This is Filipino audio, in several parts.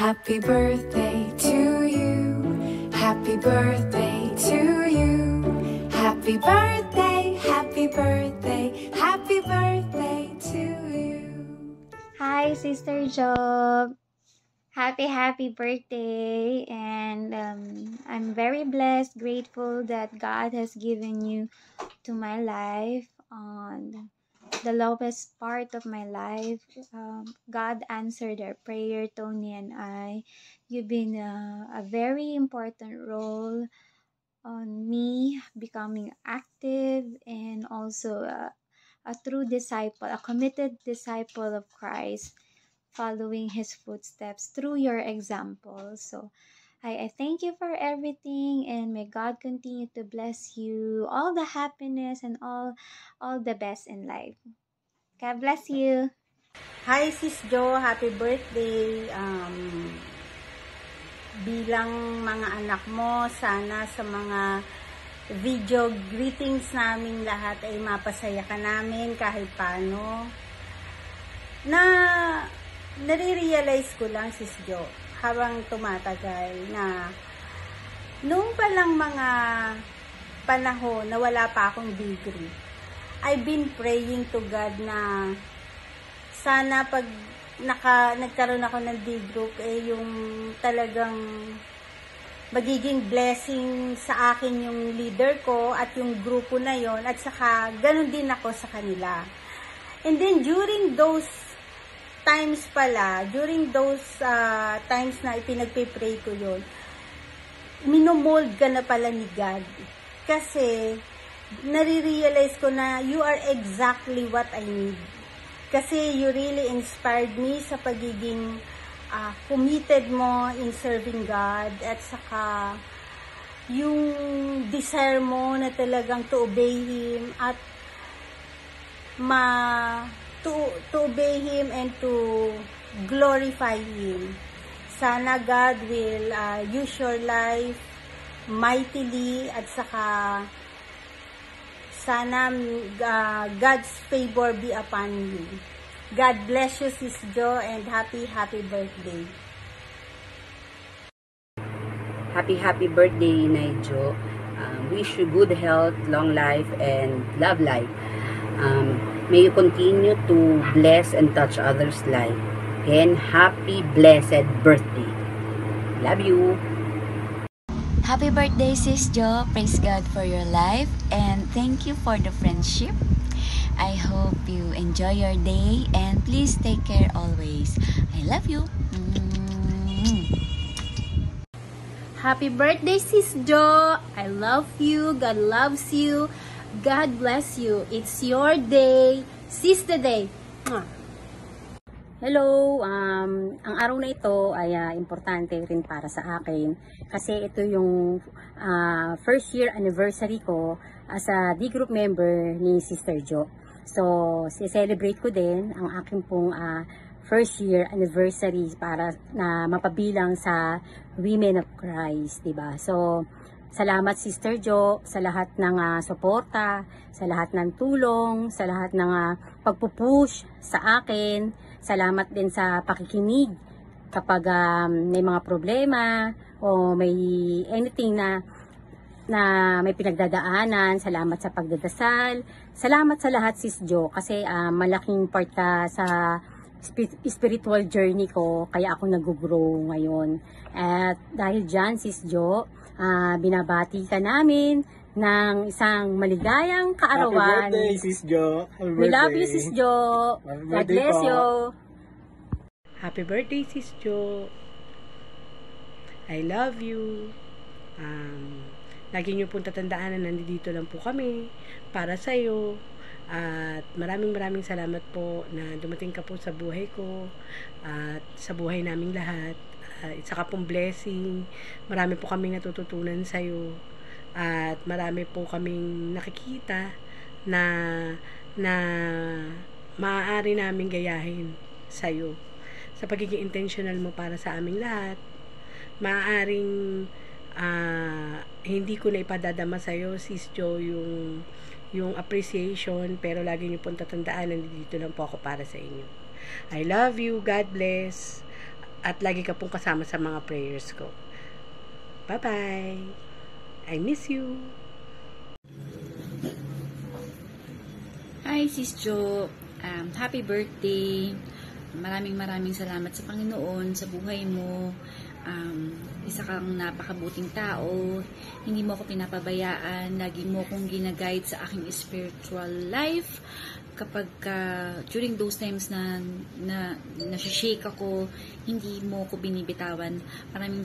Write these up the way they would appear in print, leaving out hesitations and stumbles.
Happy birthday to you. Happy birthday to you. Happy birthday, happy birthday, happy birthday to you. Hi, Sister Job. Happy birthday. And I'm very blessed, grateful that God has given you to my life on the lowest part of my life. God answered our prayer, Tony and I. You've been a very important role on me becoming active and also a true disciple, a committed disciple of Christ, following his footsteps through your example. So I thank you for everything, and may God continue to bless you all the happiness and all the best in life. God bless you. Hi Sis Jo, happy birthday. Bilang mga anak mo, sana sa mga video greetings namin lahat ay mapasaya ka namin kahit paano. Nare-realize ko lang, Sis Jo, habang tumatagal na noong palang mga panahon na wala pa akong degree, I've been praying to God na sana pag nagkaroon ako ng D-group, yung talagang magiging blessing sa akin yung leader ko at yung grupo na yon, at saka ganun din ako sa kanila. And then during those times times na ipinagpipray ko yon, minomold ka na pala ni God. Kasi nare-realize ko na you are exactly what I need. Kasi you really inspired me sa pagiging committed mo in serving God, at saka yung desire mo na talagang to obey Him at to obey Him and to glorify Him. Sana God will use your life mightily, at saka sana God's favor be upon you. God bless you, Sis Jo, and happy birthday. Happy birthday, Naijo. Wish you good health, long life, and love life. May you continue to bless and touch others' life. And happy blessed birthday. Love you. Happy birthday, Sis Jo. Praise God for your life and thank you for the friendship. I hope you enjoy your day and please take care always. I love you. Happy birthday, Sis Jo. I love you. God loves you. God bless you. It's your day. Sis the day. Hello, ang araw na ito ay importante rin para sa akin kasi ito yung first year anniversary ko as a D-group member ni Sister Jo. So, celebrate ko din ang aking pong first year anniversary para na mapabilang sa Women of Christ, diba? So, salamat Sister Jo sa lahat ng suporta, sa lahat ng tulong, sa lahat ng pagpupush sa akin. Salamat din sa pakikinig kapag may mga problema o may anything na may pinagdadaanan. Salamat sa pagdadasal. Salamat sa lahat, Sis Jo, kasi malaking part ka sa spiritual journey ko, kaya ako nag-grow ngayon. At dahil dyan, Sis Jo, binabati ka namin ng isang maligayang kaarawan. Happy birthday, Sis Jo. We love you, Sis Jo. God bless you. Happy birthday, Sis Jo. I love you. Lagi niyo pong tatandaan na nandito lang po kami para sa'yo. At maraming salamat po na dumating ka po sa buhay ko at sa buhay naming lahat. Isa ka pong blessing. Marami po kaming natututunan sa'yo. At marami po kaming nakikita na maaari naming gayahin sa'yo. Sa pagiging intentional mo para sa aming lahat. Maaaring hindi ko na ipadadama sa'yo, Sis Jo, yung appreciation, pero lagi niyo pong tatandaan, nandito lang po ako para sa inyo. I love you. God bless. At lagi ka pong kasama sa mga prayers ko. Bye-bye. I miss you. Hi, Sis Jo. Happy birthday. Maraming salamat sa Panginoon sa buhay mo. Isa kang napakabuting tao. Hindi mo ako pinapabayaan. Lagi mo akong ginaguide sa aking spiritual life. Kapag during those times na nasi-shake ako, hindi mo ko binibitawan. Maraming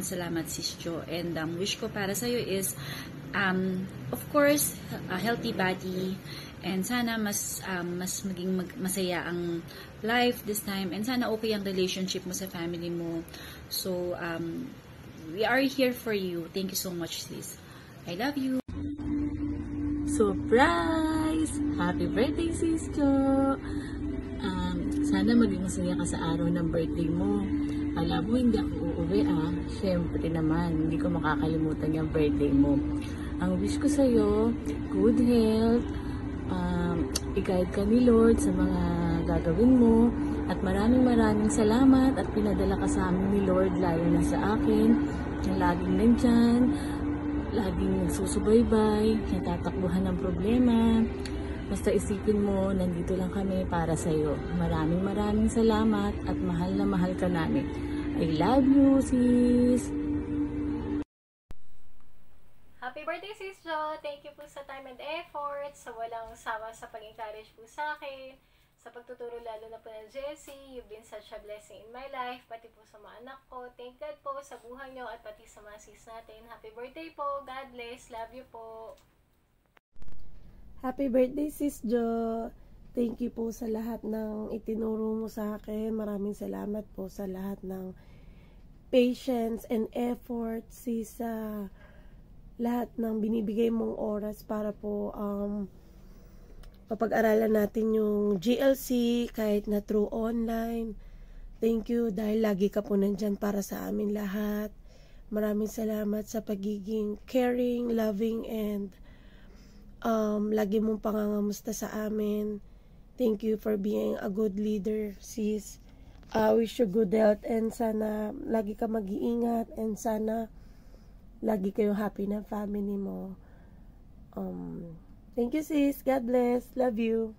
salamat, Sis Jo. And wish ko para sa'yo is, of course, a healthy body. And sana mas maging masaya ang life this time. And sana okay ang relationship mo sa family mo. So, we are here for you. Thank you so much, sis. I love you. Surprise! Happy birthday, Sis Jo! Sana maging masaya ka sa araw ng birthday mo. Alam mo, hindi ako uuwi Siyempre naman, hindi ko makakalimutan yung birthday mo. Ang wish ko sa'yo, good health, i-guide ka ni Lord sa mga gagawin mo, at maraming salamat at pinadala ka sa amin ni Lord, lalo na sa akin, na laging nandyan, laging nagsusubaybay, natatakbuhan ng problema. Basta isipin mo, nandito lang kami para sa'yo. Maraming salamat at mahal na mahal ka namin. I love you, sis! Happy birthday, Sis Jo! Thank you po sa time and effort, sa walang sawa sa pag-encourage po sa akin, sa pagtuturo lalo na po ng Jessie. You've been such a blessing in my life, pati po sa mga anak ko. Thank God po sa buhay nyo at pati sa mga sis natin. Happy birthday po! God bless! Love you po! Happy birthday, Sis Jo! Thank you po sa lahat ng itinuro mo sa akin. Maraming salamat po sa lahat ng patience and effort, sis, sa lahat ng binibigay mong oras para po papag-aralan natin yung GLC kahit na through online. Thank you dahil lagi ka po nandyan para sa amin lahat. Maraming salamat sa pagiging caring, loving, and lagi mong pangangamusta sa amin. Thank you for being a good leader, sis. Wish you good health and sana lagi ka mag-iingat and sana lagi kayong happy ng family mo. Thank you, sis. God bless. Love you.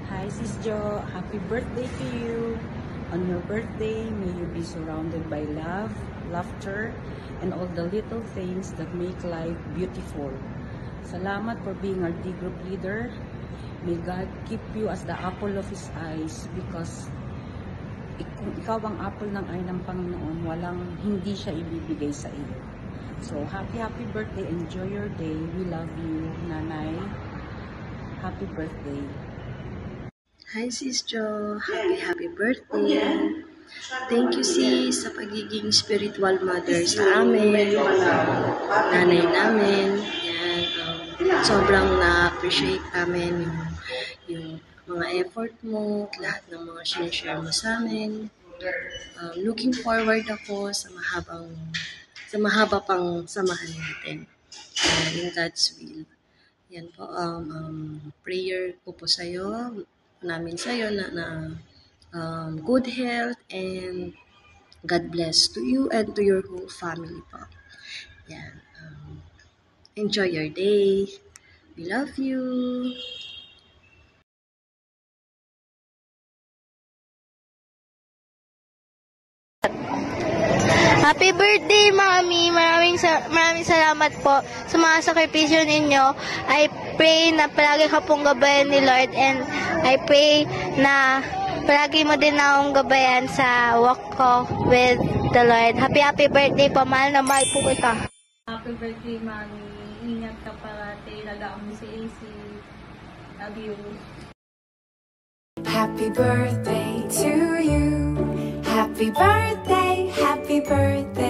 Hi, Sis Jo. Happy birthday to you. On your birthday, may you be surrounded by love, laughter, and all the little things that make life beautiful. Salamat for being our D group leader. May God keep you as the apple of His eyes, because kung ikaw ang apple ng eye ng Panginoon, hindi siya ibibigay sa iyo. So, happy birthday. Enjoy your day. We love you, Nanay. Happy birthday. Hi, Sis Jo. Happy birthday. Thank you, sis, sa pagiging spiritual mother sa amin, nanay namin. Yan, sobrang na-appreciate namin yung mga effort mo, lahat ng mga sinishare mo sa amin. Looking forward ako sa mahaba pang samahan natin in God's will. Yan po, prayer ko po sa'yo, namin sa'yo na good health and God bless to you and to your whole family po. Yan, enjoy your day. We love you. Happy birthday, Mami! Maraming salamat po sa mga sakripisyo ninyo. I pray na palagi ka pong gabayan ni Lord, and I pray na palagi mo din akong gabayan sa walk ko with the Lord. Happy birthday po, mahal na mahal po kita. Happy birthday, Mami. Ingat ka parati. Lagaan mo si AC. Love you. Happy birthday to you. Happy birthday, happy birthday.